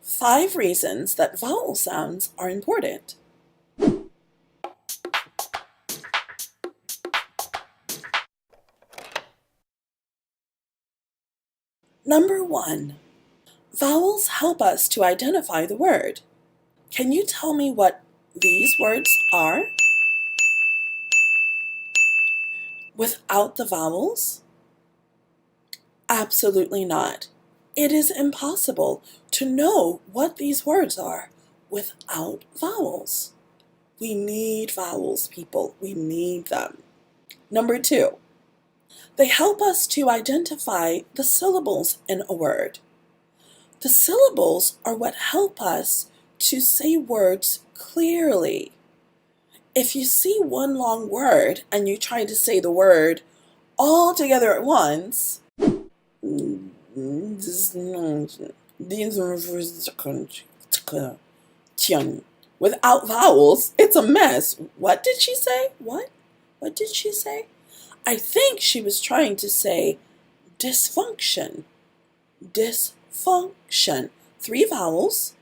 5 reasons that vowel sounds are important. Number 1. Vowels help us to identify the word. Can you tell me what these words are without the vowels? Absolutely not. It is impossible to know what these words are without vowels. We need vowels, people. We need them. Number 2. They help us to identify the syllables in a word. The syllables are what help us to say words clearly. If you see one long word and you try to say the word all together at once, without vowels, it's a mess. What did she say? What did she say? I think she was trying to say dysfunction. Dysfunction. 3 vowels.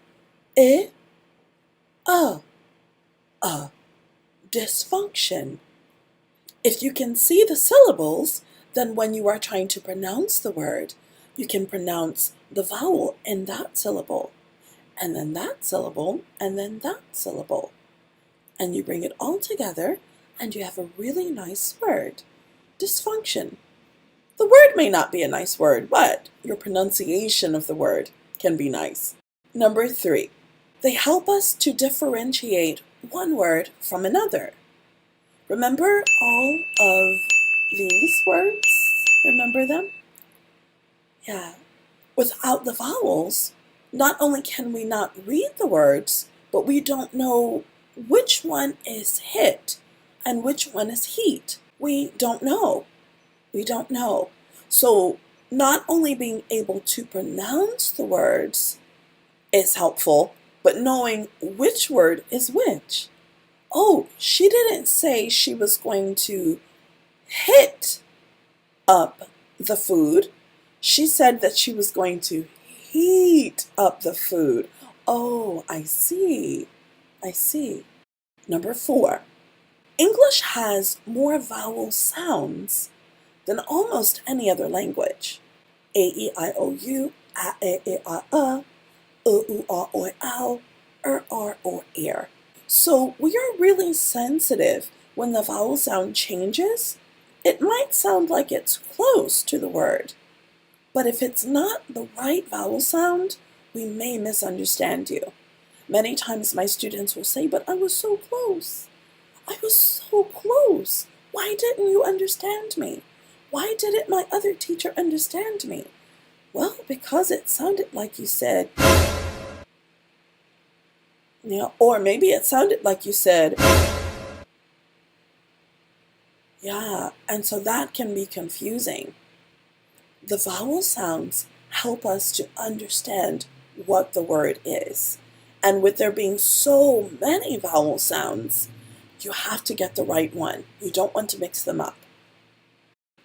I, a. Dysfunction. If you can see the syllables, then when you are trying to pronounce the word, you can pronounce the vowel in that syllable, and then that syllable, and then that syllable. And you bring it all together, and you have a really nice word. Dysfunction. The word may not be a nice word, but your pronunciation of the word can be nice. Number 3. They help us to differentiate one word from another. Remember all of these words? Remember them? Yeah. Without the vowels, not only can we not read the words, but we don't know which one is hit and which one is heat. We don't know. We don't know. So not only being able to pronounce the words is helpful, but knowing which word is which. Oh, she didn't say she was going to hit up the food. She said that she was going to heat up the food. Oh, I see. I see. Number 4. English has more vowel sounds than almost any other language. A, E, I, O, U, A, E, I, U, U, A, O, Ow, R, or ear. So we are really sensitive when the vowel sound changes. It might sound like it's close to the word, but if it's not the right vowel sound, we may misunderstand you. Many times my students will say, but I was so close. I was so close. Why didn't you understand me? Why didn't my other teacher understand me? Well, because it sounded like you said, or maybe it sounded like you said, yeah, and so that can be confusing. The vowel sounds help us to understand what the word is. And with there being so many vowel sounds, you have to get the right one. You don't want to mix them up.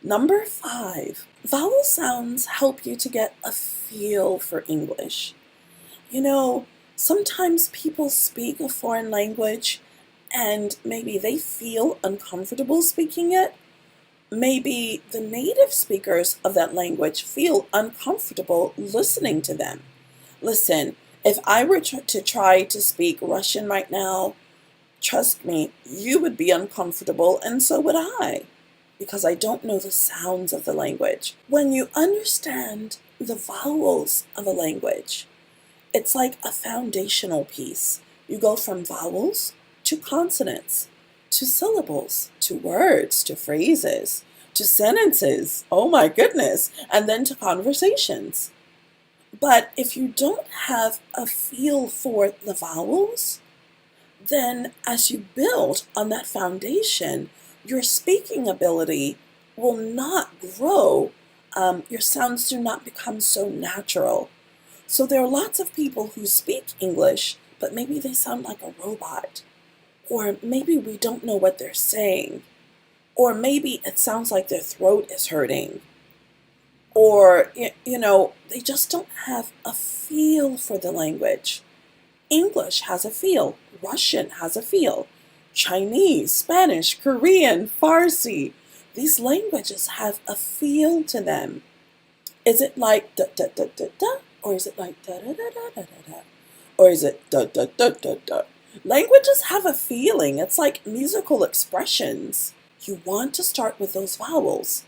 Number 5, vowel sounds help you to get a feel for English. Sometimes people speak a foreign language and maybe they feel uncomfortable speaking it. Maybe the native speakers of that language feel uncomfortable listening to them. Listen, if I were to try to speak Russian right now, trust me, you would be uncomfortable and so would I, because I don't know the sounds of the language. When you understand the vowels of a language, it's like a foundational piece. You go from vowels to consonants, to syllables, to words, to phrases, to sentences, oh my goodness, and then to conversations. But if you don't have a feel for the vowels, then as you build on that foundation, your speaking ability will not grow. Your sounds do not become so natural. So there are lots of people who speak English, but maybe they sound like a robot. Or maybe we don't know what they're saying. Or maybe it sounds like their throat is hurting. or, they just don't have a feel for the language. English has a feel. Russian has a feel. Chinese, Spanish, Korean, Farsi. These languages have a feel to them. Is it like da da da da da? Or is it like da da da da da da da? Or is it da da da da da? Languages have a feeling. It's like musical expressions. You want to start with those vowels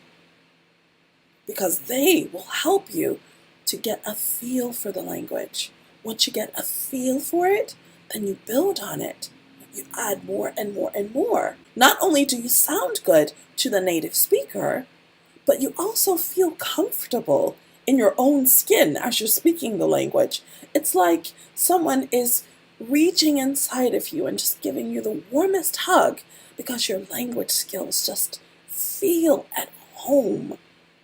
because they will help you to get a feel for the language. Once you get a feel for it, then you build on it. You add more and more and more. Not only do you sound good to the native speaker, but you also feel comfortable in your own skin as you're speaking the language. It's like someone is reaching inside of you and just giving you the warmest hug because your language skills just feel at home.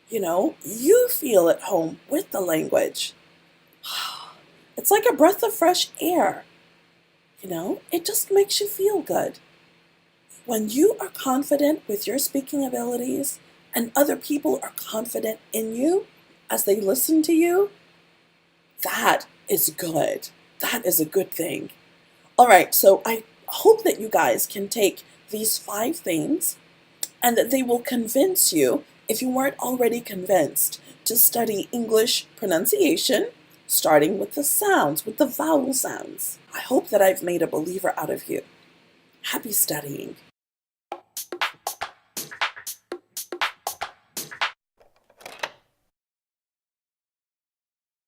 You feel at home with the language. It's like a breath of fresh air. It just makes you feel good. When you are confident with your speaking abilities and other people are confident in you as they listen to you, that is good. That is a good thing. All right, so I hope that you guys can take these 5 things and that they will convince you, if you weren't already convinced, to study English pronunciation, starting with the sounds, with the vowel sounds. I hope that I've made a believer out of you. Happy studying.